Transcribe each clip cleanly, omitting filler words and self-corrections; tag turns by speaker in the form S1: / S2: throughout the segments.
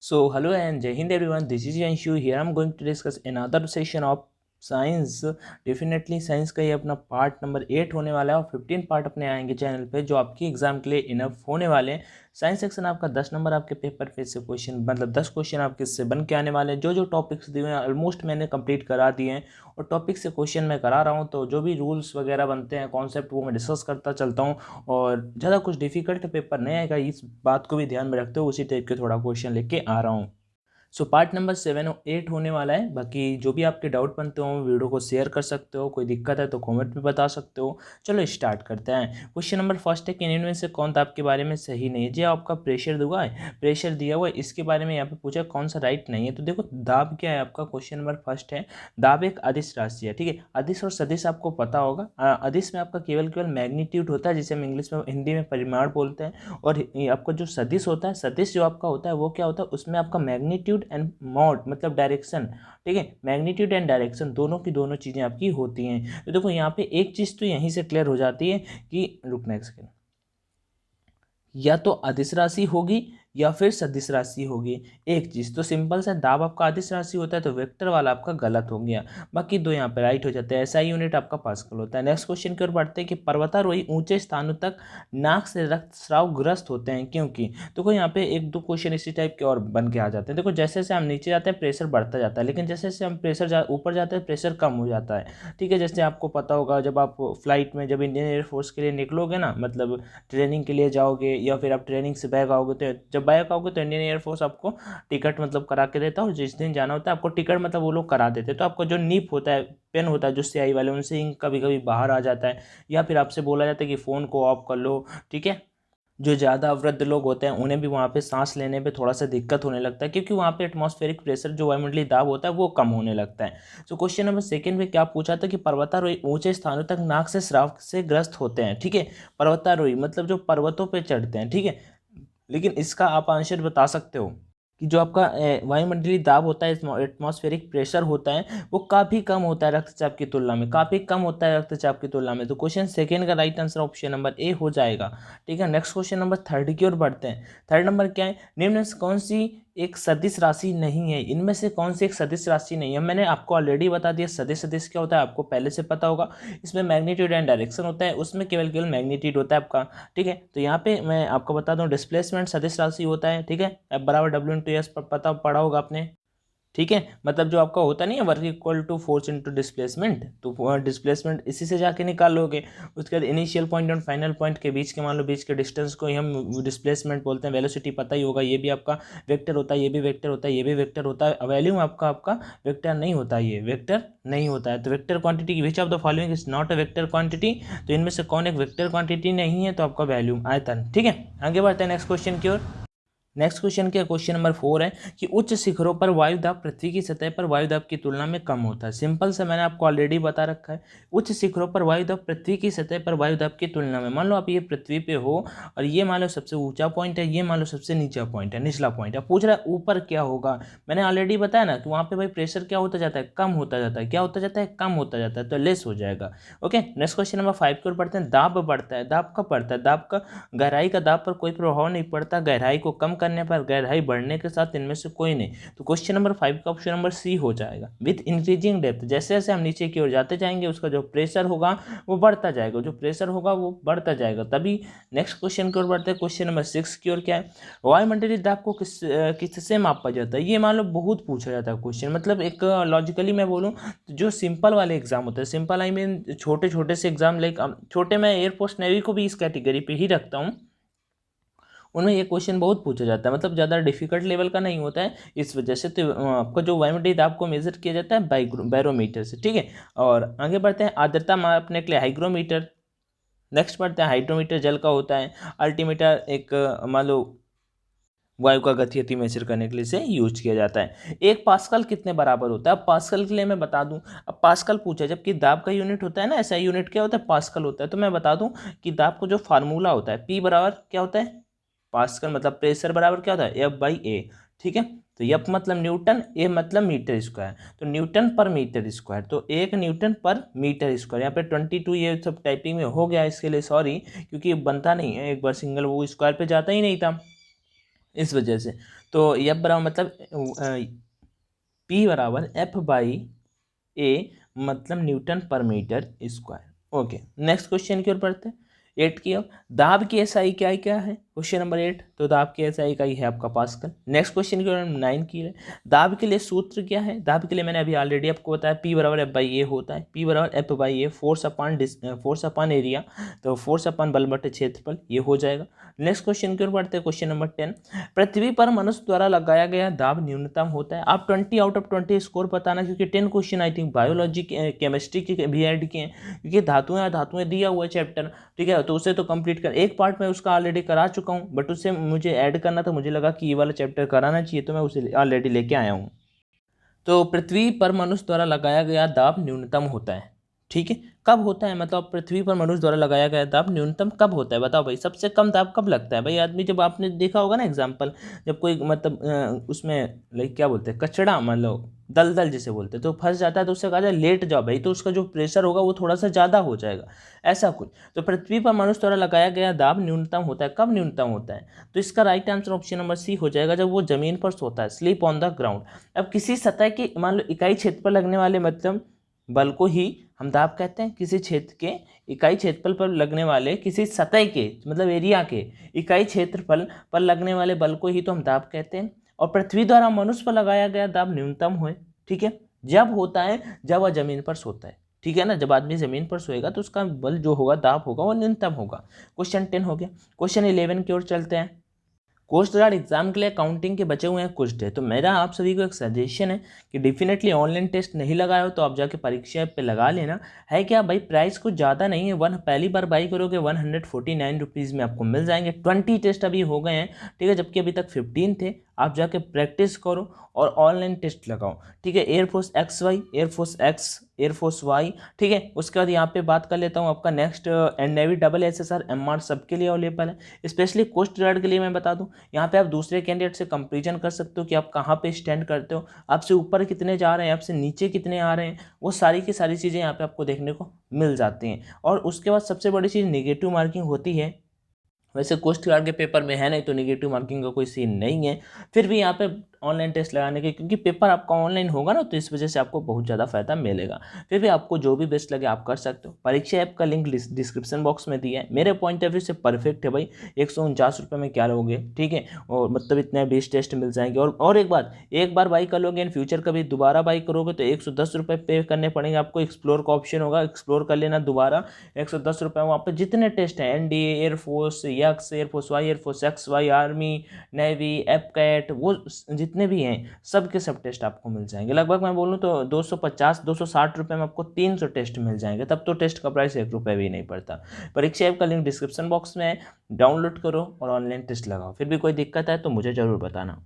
S1: So, hello and Jai Hind everyone. This is Yanshu. Here I'm going to discuss another session of science. Definitely science का ये अपना part number 8 होने वाला है और 15 part अपने आएंगे चैनल पे जो आपकी एग्जाम के लिए इनफ होने वाले हैं। साइंस सेक्शन आपका 10 नंबर आपके पेपर पे से क्वेश्चन मतलब 10 क्वेश्चन आपके इससे बन के आने वाले हैं। जो जो टॉपिक्स दिए हैं ऑलमोस्ट मैंने कंप्लीट करा दिए हैं और टॉपिक से क्वेश्चन मैं करा रहा हूँ। तो जो भी रूल्स वगैरह बनते हैं कॉन्सेप्ट वो मैं डिस्कस करता चलता हूँ और ज़्यादा कुछ डिफिकल्ट पेपर नहीं आएगा, इस बात को भी ध्यान में रखते हुए उसी टाइप के थोड़ा क्वेश्चन लेके आ रहा हूँ। सो पार्ट नंबर 7 और 8 होने वाला है। बाकी जो भी आपके डाउट बनते हो वीडियो को शेयर कर सकते हो, कोई दिक्कत है तो कमेंट में बता सकते हो। चलो स्टार्ट करते हैं। क्वेश्चन नंबर फर्स्ट है कि इनमें से कौन दाब के बारे में सही नहीं है। जी आपका प्रेशर दूंगा है, प्रेशर दिया हुआ है, इसके बारे में यहाँ पे पूछा कौन सा राइट नहीं है। तो देखो दाब क्या है आपका, क्वेश्चन नंबर फर्स्ट है दाब एक अदिश राशि है। ठीक है, अदिश और सदिश आपको पता होगा। अदिश में आपका केवल मैग्नीट्यूड होता है जिसे हम इंग्लिश में हिंदी में परिमाण बोलते हैं, और आपका जो सदिश होता है, सदिश जो आपका होता है वो क्या होता है, उसमें आपका मैग्नीट्यूड एंड मॉड मतलब डायरेक्शन। ठीक है, मैग्नीट्यूड एंड डायरेक्शन दोनों की दोनों चीज़ें आपकी होती हैं। तो देखो यहाँ पे एक चीज़ तो यहीं से क्लियर हो जाती है कि रुकना एक सेकेंड, या तो अदिश राशि होगी या फिर सदिश राशि होगी। एक चीज़ तो सिंपल सा, दाब आपका अदिश राशि होता है तो वेक्टर वाला आपका गलत हो गया, बाकी दो यहाँ पे राइट हो जाते हैं। ऐसा यूनिट आपका पास्कल होता है। नेक्स्ट क्वेश्चन की ओर बढ़ते हैं कि पर्वतारोही ऊंचे स्थानों तक नाक से रक्तस्राव ग्रस्त होते हैं क्योंकि। देखो यहाँ पे एक दो क्वेश्चन इसी टाइप के और बन के आ जाते हैं। देखो जैसे जैसे हम नीचे जाते हैं प्रेशर बढ़ता जाता है, लेकिन जैसे जैसे हम प्रेशर ऊपर जाते हैं प्रेशर कम हो जाता है। ठीक है, जैसे आपको पता होगा जब आप फ्लाइट में जब इंडियन एयरफोर्स के लिए निकलोगे ना, मतलब ट्रेनिंग के लिए जाओगे या फिर आप ट्रेनिंग से बैग आओगे, तो जब बैग आओगे तो इंडियन एयरफोर्स आपको टिकट मतलब करा के देता है और जिस दिन जाना होता है आपको टिकट मतलब वो लोग करा देते हैं। तो आपका जो निप होता है, पेन होता है जो स्याही वाले, उनसे इंक कभी कभी बाहर आ जाता है या फिर आपसे बोला जाता है कि फ़ोन को ऑफ कर लो। ठीक है, जो ज़्यादा वृद्ध लोग होते हैं उन्हें भी वहाँ पे सांस लेने पे थोड़ा सा दिक्कत होने लगता है क्योंकि वहाँ पे एटमॉस्फेरिक प्रेशर जो वायुमंडलीय दाब होता है वो कम होने लगता है। तो क्वेश्चन नंबर सेकंड में क्या पूछा था कि पर्वतारोही ऊंचे स्थानों तक नाक से स्राव से ग्रस्त होते हैं। ठीक है, पर्वतारोही मतलब जो पर्वतों पे चढ़ते हैं। ठीक है, लेकिन इसका आप आंसर बता सकते हो कि जो आपका वायुमंडलीय दाब होता है, एटमॉस्फेरिक प्रेशर होता है, वो काफ़ी कम होता है रक्तचाप की तुलना में, काफ़ी कम होता है रक्तचाप की तुलना में। तो क्वेश्चन सेकंड का right answer option number A हो जाएगा। ठीक है, नेक्स्ट क्वेश्चन नंबर थर्ड की ओर बढ़ते हैं। थर्ड नंबर क्या है, निम्न में से कौन सी एक सदिश राशि नहीं है। इनमें से कौन सी एक सदिश राशि नहीं है। मैंने आपको ऑलरेडी बता दिया सदिश सदिश क्या होता है, आपको पहले से पता होगा। इसमें मैग्नीट्यूड एंड डायरेक्शन होता है, उसमें केवल केवल मैग्नीट्यूड होता है आपका। ठीक है, तो यहाँ पे मैं आपको बता दूं डिस्प्लेसमेंट सदिश राशि होता है। ठीक है, अब बराबर डब्ल्यू इंटू एस पता पढ़ा होगा आपने। ठीक है, मतलब जो आपका होता नहीं है work equal to force into displacement, तो डिस्प्लेसमेंट इसी से जाके निकालोगे। उसके बाद इनिशियल पॉइंट और फाइनल पॉइंट के बीच के मान लो बीच के डिस्टेंस को ही हम डिस्प्लेसमेंट बोलते हैं। वेलोसिटी पता ही होगा, ये भी आपका वेक्टर होता है, ये भी वेक्टर होता है, ये भी वेक्टर होता है। वॉल्यूम आपका आपका वेक्टर नहीं होता है, ये वेक्टर नहीं होता है। तो vector quantity which of the following is not a vector quantity, तो इनमें से कौन एक वेक्टर क्वांटिटी नहीं है, तो आपका वॉल्यूम आयतन। ठीक है, आगे बढ़ते हैं नेक्स्ट क्वेश्चन की ओर। नेक्स्ट क्वेश्चन क्या, क्वेश्चन नंबर 4 है कि उच्च शिखरों पर वायु दाब पृथ्वी की सतह पर वायु दाब की तुलना में कम होता है। सिंपल से मैंने आपको ऑलरेडी बता रखा है, उच्च शिखरों पर वायु दाब पृथ्वी की सतह पर वायु दाब की तुलना में। मान लो आप ये पृथ्वी पे हो और ये मान लो सबसे ऊंचा पॉइंट है, ये मान लो सबसे नीचा पॉइंट है, निचला पॉइंट है। पूछ रहा है ऊपर क्या होगा। मैंने ऑलरेडी बताया ना कि वहाँ पे भाई प्रेशर क्या होता जाता है, कम होता जाता है। क्या होता जाता है, कम होता जाता है, तो लेस हो जाएगा। ओके, नेक्स्ट क्वेश्चन नंबर 5 की ओर बढ़ते हैं। दाब बढ़ता है, दाब कब बढ़ता है, दाब का गहराई का दाब पर कोई प्रभाव नहीं पड़ता, गहराई को कम करने पर गहराई बढ़ने के साथ इनमें से कोई नहीं। तो क्वेश्चन नंबर 5 का ऑप्शन नंबर सी हो जाएगा। विथ इंक्रीजिंग डेप्थ, जैसे जैसे हम नीचे की ओर जाते जाएंगे उसका जो प्रेशर होगा वो बढ़ता जाएगा, जो प्रेशर होगा वो बढ़ता जाएगा तभी। नेक्स्ट क्वेश्चन की ओर बढ़ते हैं। क्वेश्चन नंबर 6 की ओर क्या है, वायुमंडलीय दाब को किससे मापा जाता है। ये मान लो बहुत पूछा जाता है क्वेश्चन, मतलब एक लॉजिकली मैं बोलूँ तो जो सिंपल वाले एग्जाम होते हैं, सिंपल आई मीन छोटे छोटे से एग्जाम, लाइक छोटे, मैं एयरफोर्स नेवी को भी इस कैटेगरी पे ही रखता हूँ, उनमें ये क्वेश्चन बहुत पूछा जाता है, मतलब ज़्यादा डिफिकल्ट लेवल का नहीं होता है इस वजह से। तो आपका जो वायुमंडलीय दाब को मेजर किया जाता है बैरोमीटर से। ठीक है, और आगे बढ़ते हैं। आर्द्रता मापने के लिए हाइग्रोमीटर। नेक्स्ट बढ़ते हैं, हाइड्रोमीटर जल का होता है। अल्टीमीटर एक मान लो वायु का गतिहति मेजर करने के लिए से यूज किया जाता है। एक पास्कल कितने बराबर होता है। अब पास्कल के लिए मैं बता दूं, अब पास्कल पूछा, जबकि दाब का यूनिट होता है ना, ऐसा यूनिट क्या होता है, पास्कल होता है। तो मैं बता दूं कि दाब को जो फार्मूला होता है, पी बराबर क्या होता है, पास्कल मतलब प्रेशर बराबर क्या होता है, एफ बाई ए। ठीक है, तो एफ मतलब न्यूटन, ए मतलब मीटर स्क्वायर, तो न्यूटन पर मीटर स्क्वायर, तो 1 न्यूटन पर मीटर स्क्वायर। यहाँ पे 22 ये सब टाइपिंग में हो गया, इसके लिए सॉरी, क्योंकि बनता नहीं है, एक बार सिंगल वो स्क्वायर पे जाता ही नहीं था इस वजह से। तो एफ बराबर मतलब P बराबर F/A मतलब न्यूटन पर metre square. Okay, next question की ओर बढ़ते हैं। 8 की ओर, दाब की एसआई क्या है क्वेश्चन नंबर 8, तो दाब की एसआई इकाई है आपका पास्कल। नेक्स्ट क्वेश्चन की ओर 9 की है, दाब के लिए सूत्र क्या है। दाब के लिए मैंने अभी ऑलरेडी आपको बताया P बराबर F/A होता है। P बराबर F/A फोर्स अपॉन एरिया, तो फोर्स अपॉन बल बटे क्षेत्रफल, ये हो जाएगा। नेक्स्ट क्वेश्चन की ओर बढ़ते हैं, क्वेश्चन नंबर 10, पृथ्वी पर मनुष्य द्वारा लगाया गया दाब न्यूनतम होता है। आप 20 आउट ऑफ 20 स्कोर बताना, क्योंकि 10 क्वेश्चन आई थिंक बायोलॉजी के, केमिस्ट्री के भी ऐड किए हैं, क्योंकि धातुएं दिया हुआ है चैप्टर, ठीक है, तो उसे तो कंप्लीट कर, एक पार्ट में उसका ऑलरेडी करा चुका हूँ, बट उससे मुझे ऐड करना था, मुझे लगा कि ये वाला चैप्टर कराना चाहिए, तो मैं उसे ऑलरेडी लेके आया हूँ। तो पृथ्वी पर मनुष्य द्वारा लगाया गया दाब न्यूनतम होता है, ठीक है। कब होता है, मतलब पृथ्वी पर मनुष्य द्वारा लगाया गया दाब न्यूनतम कब होता है, बताओ भाई। सबसे कम दाब कब लगता है भाई आदमी, जब आपने देखा होगा ना एग्जाम्पल, जब कोई मतलब उसमें लाइक क्या बोलते हैं, कचड़ा मतलब दलदल जिसे बोलते हैं, तो फंस जाता है, तो उससे कहा जाए लेट जाओ भाई, तो उसका जो प्रेशर होगा वो थोड़ा सा ज़्यादा हो जाएगा, ऐसा कुछ। तो पृथ्वी पर मनुष्य द्वारा लगाया गया दाब न्यूनतम होता है, कब न्यूनतम होता है, तो इसका right answer option number C हो जाएगा, जब वो जमीन पर सोता है, स्लीप ऑन द ग्राउंड। अब किसी सतह के मान लो इकाई क्षेत्र पर लगने वाले मतलब बल को ही हम दाब कहते हैं। किसी क्षेत्र के इकाई क्षेत्रफल पर लगने वाले, किसी सतह के मतलब एरिया के इकाई क्षेत्रफल पर लगने वाले बल को ही तो हम दाब कहते हैं। और पृथ्वी द्वारा मनुष्य पर लगाया गया दाब न्यूनतम हो, ठीक है, जब होता है जब वह जमीन पर सोता है, ठीक है ना। जब आदमी जमीन पर सोएगा तो उसका बल जो होगा, दाब होगा, वो न्यूनतम होगा। क्वेश्चन 10 हो गया। क्वेश्चन 11 की ओर चलते हैं। कोस्ट गार्ड एग्जाम के लिए काउंटिंग के बचे हुए हैं कुछ डे, तो मेरा आप सभी को एक सजेशन है कि डेफिनेटली ऑनलाइन टेस्ट नहीं लगाए हो तो आप जाके परीक्षा पे लगा लेना। है क्या भाई, प्राइस कुछ ज़्यादा नहीं है, पहली बार बाई करोगे 149 रुपीज़ में आपको मिल जाएंगे। 20 टेस्ट अभी हो गए हैं, ठीक है, जबकि अभी तक 15 थे। आप जाके प्रैक्टिस करो और ऑनलाइन टेस्ट लगाओ, ठीक है। Air force XY, air force X, air force Y, ठीक है। उसके बाद यहाँ पे बात कर लेता हूँ आपका next and navy SSR MR सबके लिए अवेलेबल है। स्पेशली कोस्ट गार्ड के लिए मैं बता दूँ, यहाँ पे आप दूसरे कैंडिडेट से कंपेरिजन कर सकते हो कि आप कहाँ पे स्टैंड करते हो, आपसे ऊपर कितने जा रहे हैं, आपसे नीचे कितने आ रहे हैं, वो सारी की सारी चीज़ें यहाँ पे आपको देखने को मिल जाती हैं। और उसके बाद सबसे बड़ी चीज़ नेगेटिव मार्किंग होती है। वैसे कोस्ट गार्ड के पेपर में है नहीं, तो नेगेटिव मार्किंग का कोई सीन नहीं है, फिर भी यहाँ पे ऑनलाइन टेस्ट लगाने के, क्योंकि पेपर आपका ऑनलाइन होगा ना, तो इस वजह से आपको बहुत ज़्यादा फायदा मिलेगा। फिर भी आपको जो भी बेस्ट लगे आप कर सकते हो। परीक्षा ऐप का लिंक डिस्क्रिप्शन बॉक्स में दिया है, मेरे पॉइंट ऑफ व्यू से परफेक्ट है भाई। 149 रुपये में क्या लोगे, ठीक है, और मतलब इतने 20 टेस्ट मिल जाएंगे। और एक बार बाई कर लोगे, इन फ्यूचर कभी दोबारा बाई करोगे तो 110 रुपये पे करने पड़ेंगे आपको। एक्सप्लोर का ऑप्शन होगा, एक्सप्लोर कर लेना दोबारा, 110 रुपये वहाँ पर जितने टेस्ट हैं, NDA, air force X, air force Y, air force XY, army, navy, AFCAT, वो जितने भी हैं सब के सब टेस्ट आपको मिल जाएंगे। लगभग मैं बोलूँ तो 250-260 रुपये में आपको 300 टेस्ट मिल जाएंगे, तब तो टेस्ट का प्राइस 1 रुपये भी नहीं पड़ता। परीक्षा ऐप का लिंक डिस्क्रिप्शन बॉक्स में है, डाउनलोड करो और ऑनलाइन टेस्ट लगाओ। फिर भी कोई दिक्कत है तो मुझे ज़रूर बताना।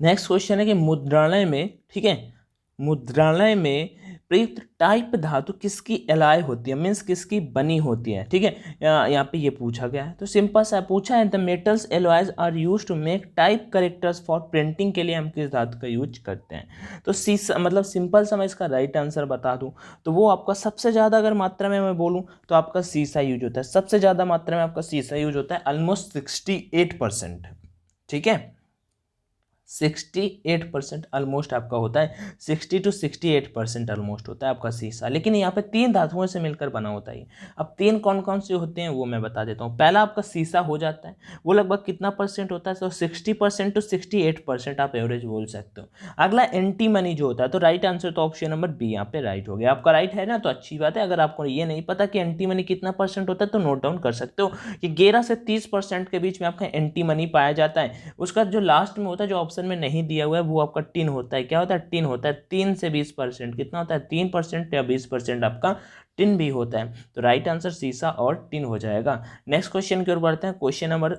S1: नेक्स्ट क्वेश्चन है कि मुद्रालय में, ठीक है, मुद्रालय में प्रयुक्त टाइप धातु किसकी एलॉय होती है, मीन्स किसकी बनी होती है, ठीक है। यहाँ पे ये पूछा गया है, तो सिंपल सा पूछा है, the metals alloys are use to make type characters for printing के लिए हम किस धातु का यूज करते हैं। तो सीसा, मतलब सिंपल सा मैं इसका राइट आंसर बता दूं तो वो आपका सबसे ज़्यादा अगर मात्रा में मैं बोलूँ तो आपका सीसा यूज होता है। सबसे ज़्यादा मात्रा में आपका सीसा यूज होता है, ऑलमोस्ट 68%, ठीक है। 68% ऑलमोस्ट आपका होता है, 60 to 68% ऑलमोस्ट होता है आपका सीसा। लेकिन यहाँ पे 3 धातुओं से मिलकर बना होता है। अब 3 कौन कौन से होते हैं वो मैं बता देता हूँ। पहला आपका सीसा हो जाता है, वो लगभग कितना परसेंट होता है, तो 60% to 68% आप एवरेज बोल सकते हो। अगला एंटीमनी जो होता है, तो राइट आंसर तो ऑप्शन नंबर बी यहाँ पे राइट हो गया आपका। राइट है ना, तो अच्छी बात है। अगर आपको ये नहीं पता कि एंटीमनी कितना परसेंट होता है तो नोट डाउन कर सकते हो कि 11 से 30% के बीच में आपका एंटीमनी पाया जाता है। उसका जो लास्ट में होता है, जो ऑप्शन में नहीं दिया हुआ है, वो आपका टिन होता है। क्या होता है, टिन होता है। 3 से 20%, कितना होता है, 3% या 20% आपका टिन भी होता है। तो राइट आंसर सीसा और टिन हो जाएगा। नेक्स्ट क्वेश्चन की ओर बढ़ते हैं। क्वेश्चन नंबर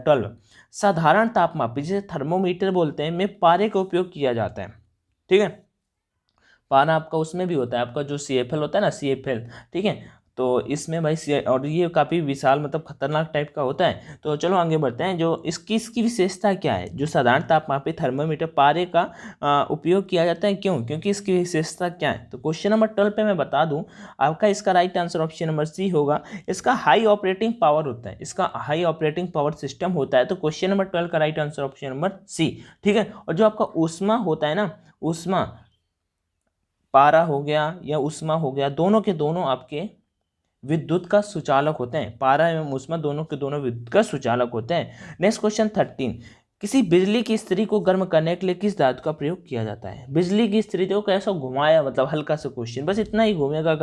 S1: 12, साधारण तापमाप जिसे थर्मोमीटर बोलते हैं में पारे का उपयोग किया जाता है, ठीक है। पारा आपका उसमें भी होता है, आपका जो CFL होता है ना, CFL, ठीक है। तो इसमें भाई और ये काफ़ी विशाल मतलब खतरनाक टाइप का होता है। तो चलो आगे बढ़ते हैं। जो इसकी विशेषता क्या है? जो साधारण तापमापी थर्मामीटर पारे का उपयोग किया जाता है, क्यों? क्योंकि इसकी विशेषता क्या है? तो क्वेश्चन नंबर 12 पे मैं बता दूं आपका, इसका right answer option number C होगा। इसका हाई ऑपरेटिंग पावर होता है, इसका हाई ऑपरेटिंग पावर सिस्टम होता है। तो क्वेश्चन नंबर 12 का right answer option number C, ठीक है। और जो आपका ऊष्मा होता है ना, ऊष्मा पारा हो गया या ऊष्मा हो गया, दोनों के दोनों आपके विद्युत का सुचालक होते हैं। पारा एवं ऊष्मा दोनों के दोनों विद्युत का सुचालक होते हैं। नेक्स्ट क्वेश्चन 13, किसी बिजली की स्त्री को गर्म करने के लिए किस धातु का प्रयोग किया जाता है? बिजली की स्त्री को कैसा घुमाया, मतलब हल्का सा क्वेश्चन, बस इतना ही घूमेगा,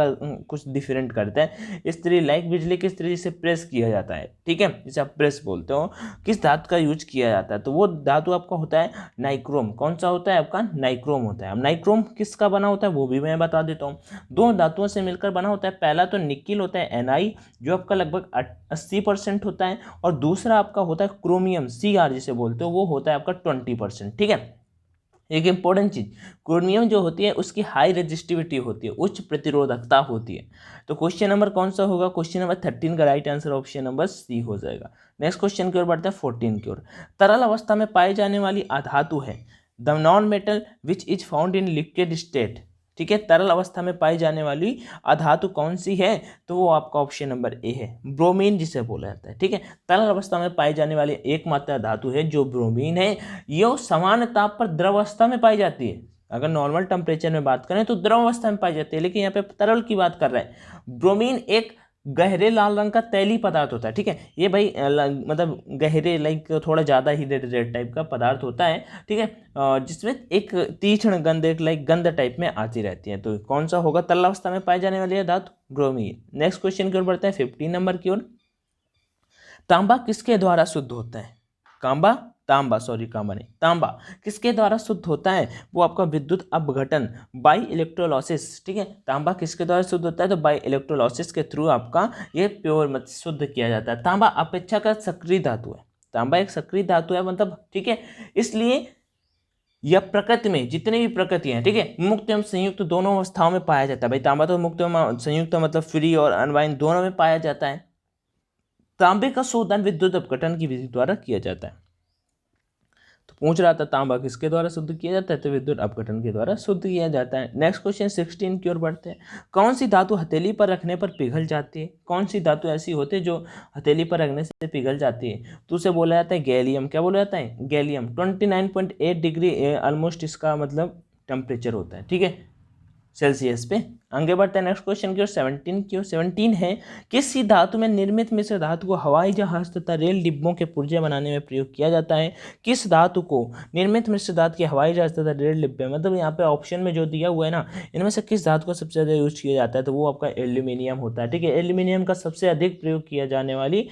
S1: कुछ डिफरेंट करता है। स्त्री लाइक बिजली की स्त्री जिसे प्रेस किया जाता है, ठीक है, जिसे आप प्रेस बोलते हो, किस धातु का यूज किया जाता है? तो वो धातु आपका होता है नाइक्रोम। कौन सा होता है आपका? नाइक्रोम होता है। अब नाइक्रोम किसका बना होता है वो भी मैं बता देता हूँ। दो धातुओं से मिलकर बना होता है। पहला तो निकिल होता है Ni, जो आपका लगभग 80% होता है, और दूसरा आपका होता है क्रोमियम Cr जिसे बोलते हो, वो होता है आपका 20%, ठीक है। एक इंपॉर्टेंट चीज, क्रोमियम जो होती है उसकी हाई रेजिस्टिविटी होती है, उच्च प्रतिरोधकता होती है। तो क्वेश्चन नंबर कौन सा होगा? क्वेश्चन नंबर 13 का right answer option number C हो जाएगा। नेक्स्ट क्वेश्चन की ओर बढ़ते हैं 14 की ओर। तरल अवस्था में पाई जाने वाली अधातु है the non metal which is found in liquid state, ठीक है। तरल अवस्था में पाई जाने वाली अधातु कौन सी है? तो वो आपका ऑप्शन नंबर ए है, ब्रोमीन जिसे बोला जाता है, ठीक है। तरल अवस्था में पाई जाने वाली एकमात्र धातु है जो ब्रोमीन है। ये समान ताप पर द्रव अवस्था में पाई जाती है। अगर नॉर्मल टेम्परेचर में बात करें तो द्रव अवस्था में पाई जाती है, लेकिन यहाँ पे तरल की बात कर रहे हैं। ब्रोमीन एक गहरे लाल रंग का तैलीय पदार्थ होता है, ठीक है। ये भाई मतलब गहरे लाइक थोड़ा ज़्यादा ही रेड टाइप का पदार्थ होता है, ठीक है, जिसमें एक तीक्ष्ण गंध, एक लाइक गंध टाइप में आती रहती है। तो कौन सा होगा तरल अवस्था में पाई जाने वाली है धातु? ब्रोमीन। नेक्स्ट क्वेश्चन की ओर बढ़ते हैं 15 नंबर की ओर। तांबा किसके द्वारा शुद्ध होता है? तांबा तांबा किसके द्वारा शुद्ध होता है? वो आपका विद्युत अपघटन, बाई इलेक्ट्रोलॉसिस, ठीक है। तांबा किसके द्वारा शुद्ध होता है? तो बाई इलेक्ट्रोलॉसिस के थ्रू आपका ये प्योर मत शुद्ध किया जाता है। तांबा अपेक्षाकृत सक्रिय धातु है, तांबा एक सक्रिय धातु है, मतलब ठीक है। इसलिए यह प्रकृति में जितनी भी प्रकृति हैं, ठीक है, मुक्त एवं संयुक्त दोनों अवस्थाओं में पाया जाता है। भाई तांबा तो मुक्त एवं संयुक्त मतलब फ्री और अनबाइंड दोनों में पाया जाता है। तांबे का शोधन विद्युत अपघटन की विधि द्वारा किया जाता है। तो पूछ रहा था तांबा किसके द्वारा शुद्ध किया जाता है? तो विद्युत अपघटन के द्वारा शुद्ध किया जाता है। नेक्स्ट क्वेश्चन 16 की ओर बढ़ते हैं। कौन सी धातु हथेली पर रखने पर पिघल जाती है? कौन सी धातु ऐसी होती है जो हथेली पर रखने से पिघल जाती है? तो उसे बोला जाता है गैलियम। क्या बोला जाता है? गैलियम। 29.8 डिग्री ऑलमोस्ट इसका मतलब टेम्परेचर होता है, ठीक है, सेल्सियस पे। आगे बढ़ते हैं नेक्स्ट क्वेश्चन की ओर 17 की ओर। 17 है, किस धातु में निर्मित मिश्र धातु को हवाई जहाज तथा रेल डिब्बों के पुर्जे बनाने में प्रयोग किया जाता है? किस धातु को निर्मित मिश्र धातु के हवाई जहाज तथा रेल डिब्बे, मतलब यहाँ पे ऑप्शन में जो दिया हुआ है ना, इनमें से किस धातु को सबसे ज़्यादा यूज किया जाता है? तो वो आपका एल्यूमिनियम होता है, ठीक है। एल्यूमिनियम का सबसे अधिक प्रयोग किया जाने वाली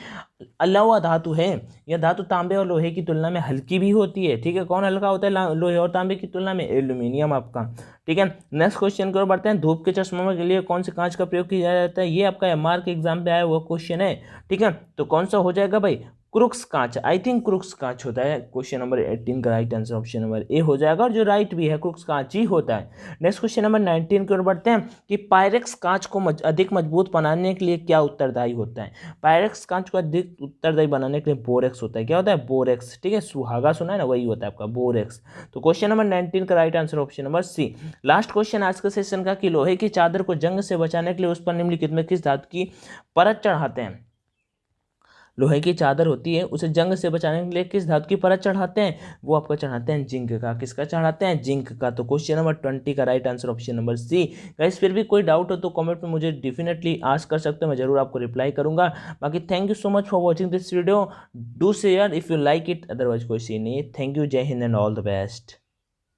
S1: अलावा धातु है। यह धातु तांबे और लोहे की तुलना में हल्की भी होती है, ठीक है। कौन हल्का होता है लोहे और तांबे की तुलना में? एल्यूमिनियम आपका, ठीक है। नेक्स्ट क्वेश्चन की ओर बढ़ते हैं। धूप के चश्मों के लिए कौन से कांच का प्रयोग किया जाता है? ये आपका एमआर के एग्जाम पे आया हुआ क्वेश्चन है, ठीक है। तो कौन सा हो जाएगा भाई? क्रुक्स कांच, आई थिंक क्रुक्स कांच होता है। क्वेश्चन नंबर 18 का right answer option number A हो जाएगा, और जो राइट भी है क्रुक्स कांच ही होता है। नेक्स्ट क्वेश्चन नंबर 19 की ओर बढ़ते हैं कि पायरेक्स कांच को अधिक मजबूत बनाने के लिए क्या उत्तरदायी होता है? पायरेक्स कांच को अधिक उत्तरदायी बनाने के लिए बोरेक्स होता है। क्या होता है? बोरेक्स, ठीक है। सुहागा सुना है ना, वही होता है आपका बोरेक्स। तो क्वेश्चन नंबर 19 का right answer option number C. Last question आज के सेशन का कि लोहे की चादर को जंग से बचाने के लिए उस पर निम्नलिखित में किस धातु की परत चढ़ाते हैं? लोहे की चादर होती है, उसे जंग से बचाने के लिए किस धातु की परत चढ़ाते हैं? वो आपको चढ़ाते हैं जिंक का। किसका चढ़ाते हैं? जिंक का। तो क्वेश्चन नंबर 20 का right answer option number C. Guys फिर भी कोई डाउट हो तो कमेंट में मुझे डेफिनेटली आस्क कर सकते हो, मैं जरूर आपको रिप्लाई करूंगा। बाकी thank you so much for watching this video. Do share if you like it, otherwise कोई सीन नहीं है। थैंक यू, जय Hind and all the best.